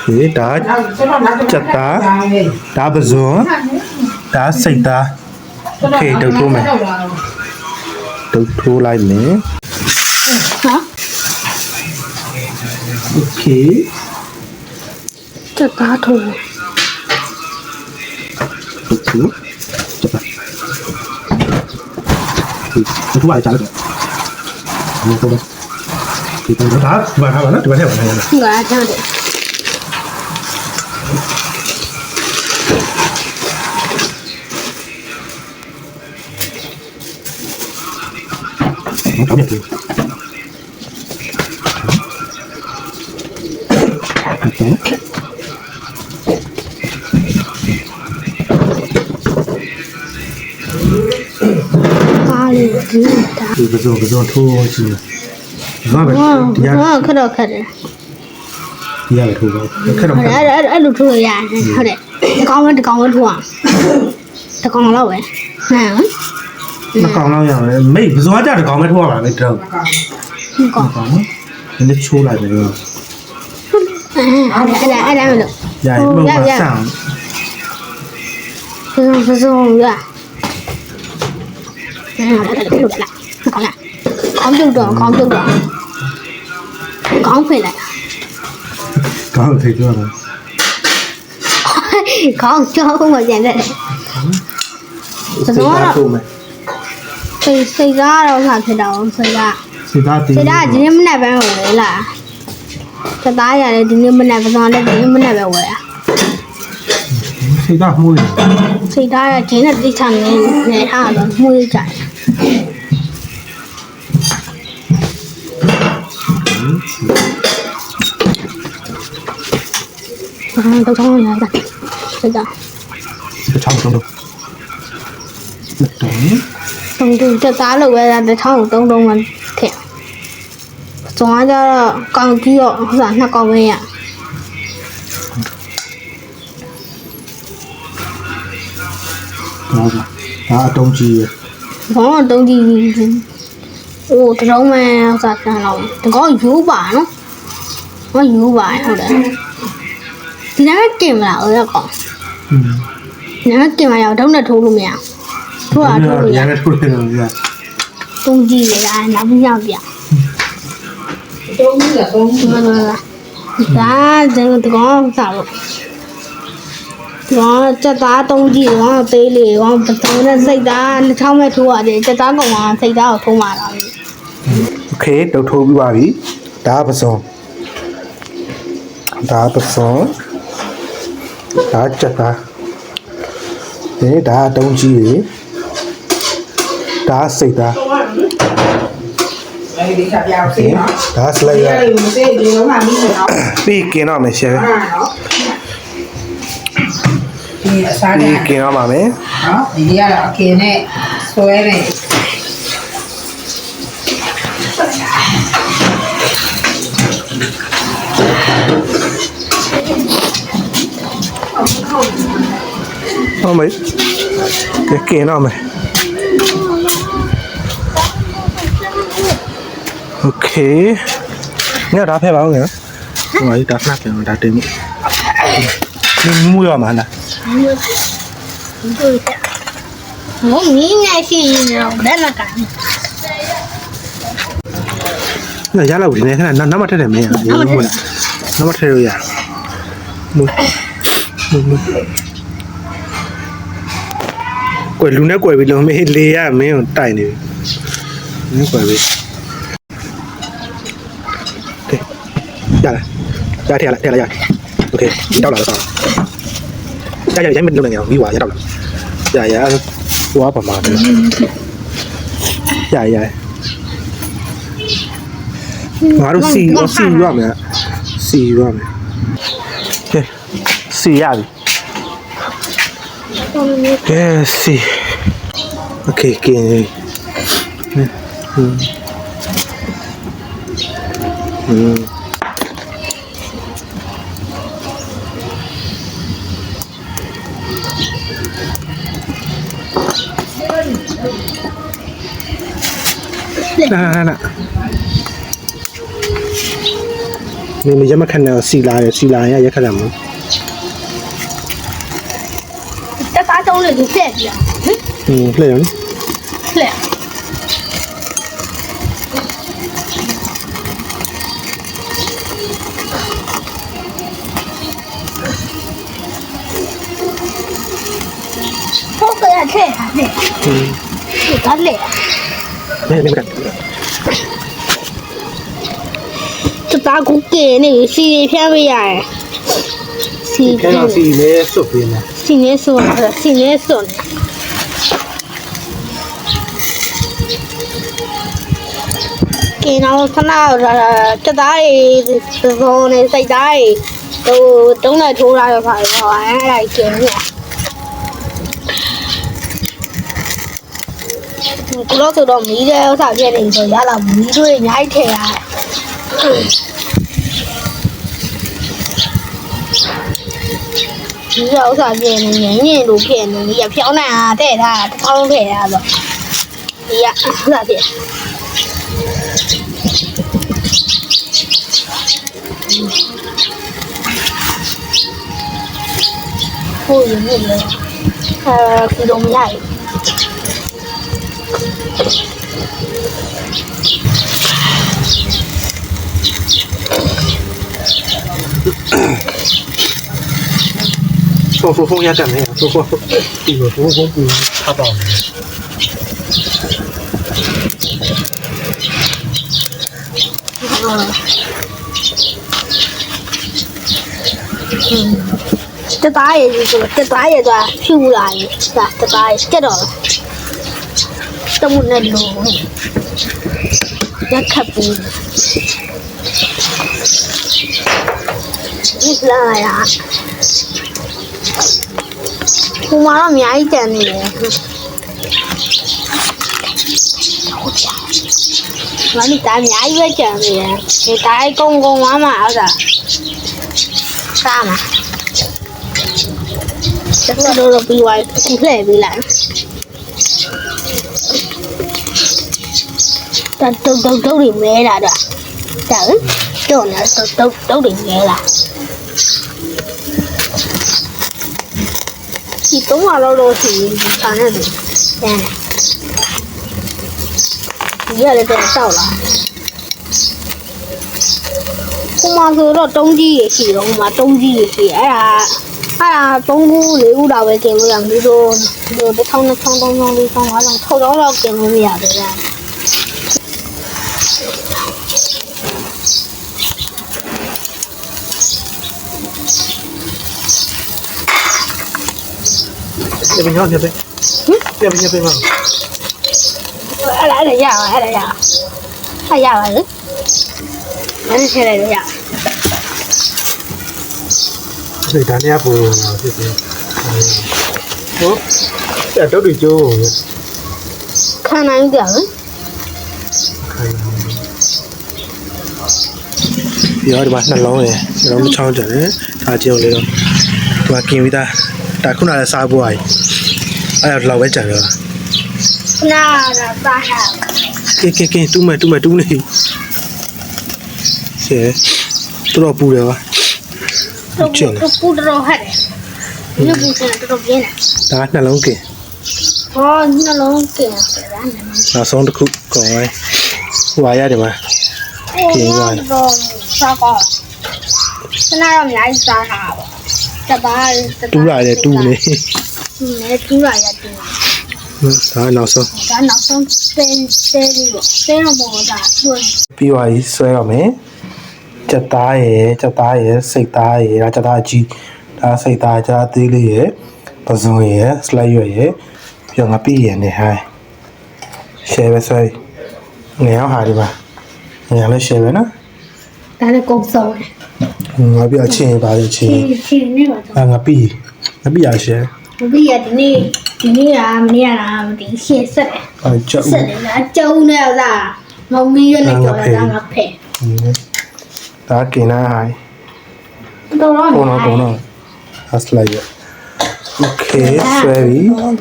ဒီဒါချက်သားဒါပဇွန်ဒါစိတ်သားโอเคတုတ်ထိုးမယ်တုတ်ထိုးလိုက်မယ်ဟာโอเคချက်သားထိုးတုတ်ထိုးချက်သားဒီထိုးလိုက်ကြတယ်ဒီတော့ဒီတော့ဒါဘာဟာလဲဒီဘာလဲဘာလဲငါချမ်းတယ်我找点对。咖喱鸡蛋。不做拖是。ခတော့ခက်တယ်ဒီရထိုးပါခက်တော့ခက်အဲ့လိုထိုးရတယ်ဟုတ်တယ်တကောင်ပဲထိုးအောင်တကောင်တော့ပဲဟမ်မကောင်တော့ရတယ်မိတ်ဘဇွားကြတကောင်ပဲထိုးရပါမယ်တော့ကောင်ကောင်နည်းချိုးလိုက်တယ်တော့အဲ့ဒါမလို့ရရမဟုတ်ပါဆောင်ဘဇုံရအဲ့ဒါလို့လားကောင်းပြုတ်တော့ကောင်းဖိလိုက်ကောင်းထိပြောတာကောင်းကြောက်မှပြန်တယ်စိတ်သားထိုးမယ်စိတ်သားတော့ငါဖြစ်တော့စိတ်သားဒီနေ့မနေ့ပဲဝယ်လာစိတ်သားရတယ်ဒီနေ့မနေ့ပစောလည်းဒီနေ့မနေ့ပဲဝယ်တာစိတ်သားမှုရစိတ်သားရကျင်းတဲ့တိချာနေထားတော့မှုရကြတယ်တော့ချောင်းရတာစိတ်သားချောင်းတုံးတက်သားလို့ပဲတစ်ချောင်းတုံးမှထည့်။ကျွမ်းကြတော့ကောင်းကြီးရောဟိုစားနှစ်ကောင်ပဲရ။ဟုတ်ပါဒါအတုံးကြီး။ဘောတုံးကြီး။အိုးတလုံးမဲဟိုစားတန်းတော့တကောယူပါနော်။မယူပါဟုတ်တယ်။ဒီနေ့ကင်မလားဟိုရကောင်။ဒီနေ့ကင်မရတော့နဲ့ထိုးလို့မရ။ထိုးရရထိုးတယ်လို့ရတုံးကြီးလေနောက်ပြီးရောက်ပြတုံးကြီးလားဒါတကောစားလို့တော့ချက်သားတုံးကြီးတော့သေးလေတော့ပစုံနဲ့စိတ်သားနှစ်ချောင်းမဲ့ထိုးရတယ်ချက်သားကောင်ကစိတ်သားကိုထိုးမှာတော့โอเคတုတ်ထိုးပြီးပါပြီဒါပစုံဒါချက်သားဒါတုံးကြီးလေဒါစိတ်သားဒီခါပြောင်းစေးနော်ဒါစလိုက်ရမစေးဒီလုံးမှာမိနေတော့ပြီးกินတော့မယ်ရှယ်ဒီအစားကပြီးกินတော့မှာမယ်နော်ဒီကတော့အခင်နဲ့ဆွဲနေဟုတ်မေးกินတော့မယ်โอเคเนี่ยဒါဖဲပါဦးငယ်ဟိုဒါဖနပြန်ဒါတင်မှုမူရမှာလား我明年去了，来了干。那ရလောက်ဒီနေ့ခဏနောက်မှထည့်တယ်မင်းဟုတ်လားနောက်မှထည့်လို့ရကွယ်လူနဲ့ကွယ်ပြီးလုံးမေးလေရမင်းကိုတိုက်နေပြီမင်းကွယ်ပြီးရထည့်လိုက်ရโอเคတောက်လာတော့ရရိုင်းမလုပ်နိုင်အောင်ပြီးွာရတောက်လာရဟိုပါမှာရငါတို့စီရမယ်စီရပြီကဲစီโอเคกินน่ะ မရမခနဲ့စီလာရစီလာရရက်ခက်တယ်မလို့ တက်သားတုံးလေးကိုဖက်ပြဟင် လှည့်ရနော် လက်ဟုတ်ကဲ့ထဲ့ဟာနဲ့ဒါလက် လဲလဲက တက်သားကိုကဲနေစီဖြန်းပေးရတယ်စီ ခဲတော့စီလဲစွတ်ပေးလား စီနေစွန်စီနေစွန်ကင်းတော့ခဏတက်သားတွေသဘောနဲ့စိတ်သားတွေဟိုတုံးနဲ့ထိုးလာတော့ပါတော့အဲ့ဒါကျင်းနေကိုလို့ဆိုတော့မီးတဲ့ဥစ္စာပြည့်နေဆိုရလာမီးတွေအများကြီးထည့်ရတယ်ဒီဥစ္စာပြည့်နေညင်လို့ဖြစ်နေရဖြောင်းနိုင်တာတဲ့ထားတစ်ထောင်းထည့်ရတော့ဒီကဥစ္စာပြည့်ဟိုရနေလေဒီတော့မရဘူးဖုန်းရတယ်မယ်ဖုန်းဒီလိုဖုန်းပူထားပါမယ်တက်သားရည်ဆိုတက်သားရည်ဆိုတာဖြူလာရင်ဒါတက်သားရည်တက်တော့တမှုနဲ့လို့ရက်ခပ်ပူဒီလာရဟိုမှာတော့အများကြီးတန်နေတယ်မနီတာအများကြီးပဲကြံနေတယ်ဒီတိုင်းကုန်းဝမ်းမှာအဲ့ဒါစားမှာတက်တော့ပြီးသွားပြီလှည့်ပြီးလိုက်တုတ်တွေမဲလာတော့ဒါတော့နေတုတ်တွေမဲလာဒီတော့တော့ရှိခါနေတယ်ဒီရလည်းတော့တောက်လာဟိုမှာဆိုတော့တုံးကြီးရရှိတော့ဟိုမှာတုံးကြီးရရှိအဲ့ဒါ3ခု4ခုတော့ပဲกินလို့ရဘူးတို့1000 2000 3000 4000 5000 6000လောက်กินလို့မရတယ်ဗျာပြင်းရောပြင်းပြင်းပြင်းပါ အဲ့ဒါရပါအဲ့ဒါရဟာရပါလေအဲ့ဒါရရ စိတ်ဓာတ်နဲ့ပူလာဖြစ်တယ်ဟုတ်အဲ့တော့ဒီကျိုး ခံနိုင်ကြလေ ပြောဒီမှာနှလုံးရယ်နှလုံးချောင်းကြတယ်ဒါကြည့်အောင်လေတော့သူကกินပြီးသားဒါခုနကစားဖို့အားအဲ့တော့လောက်ပဲကြံတော့ နာတာဟာ ကဲတူးမယ်နေရှယ်တော့ပူတယ်ပါ တော့ပူတော့ဟဲ့ဒီပူကတော့ပြင်းတယ် ဒါနှလုံးကင် ဟောနှလုံးကင်တယ် နောက်ဆုံးတစ်ခုကောင်းပဲဟွာရတယ်မှာ တော့စားကောစနာရမြိုင်စားတာတပါ တူးရတယ်တူးနေ နဲ့တူရရတူ ဒါနောက်ဆုံး ဒါနောက်ဆုံးစင်းလို့မောတာသူ ပြီးသွားပြီဆွဲရမယ်ကြက်သားရယ်စိတ်သားရယ်ဒါကြက်သားကြီးဒါစိတ်သားကြက်သေးလေးရယ်ပဇွန်ရယ်စလိုက်ရွက်ရယ်ပြီးတော့ငါပြည့်ရယ်နဲ့ဟိုင်းရှယ်ပဲဆွဲငယ်အောင်ဟာဒီပါငယ်လည်းရှယ်ပဲနော် ဒါလည်းကုန်းဆုံးတယ် ငါပြချင်းပါလေချင်း ချင်းနေပါတော့ ငါပြရရှယ် ဒီရဒီနေ့မနေ့ကမသိရှင်းဆက်တယ် ကြောက် ဆက်တယ်လားကျုံနေရတာမမီးရနဲ့ကြော်တာငါဖဲ ဒါกินได้ တော့ တော့အစလိုက်ရโอเคဆွဲပြီ တော့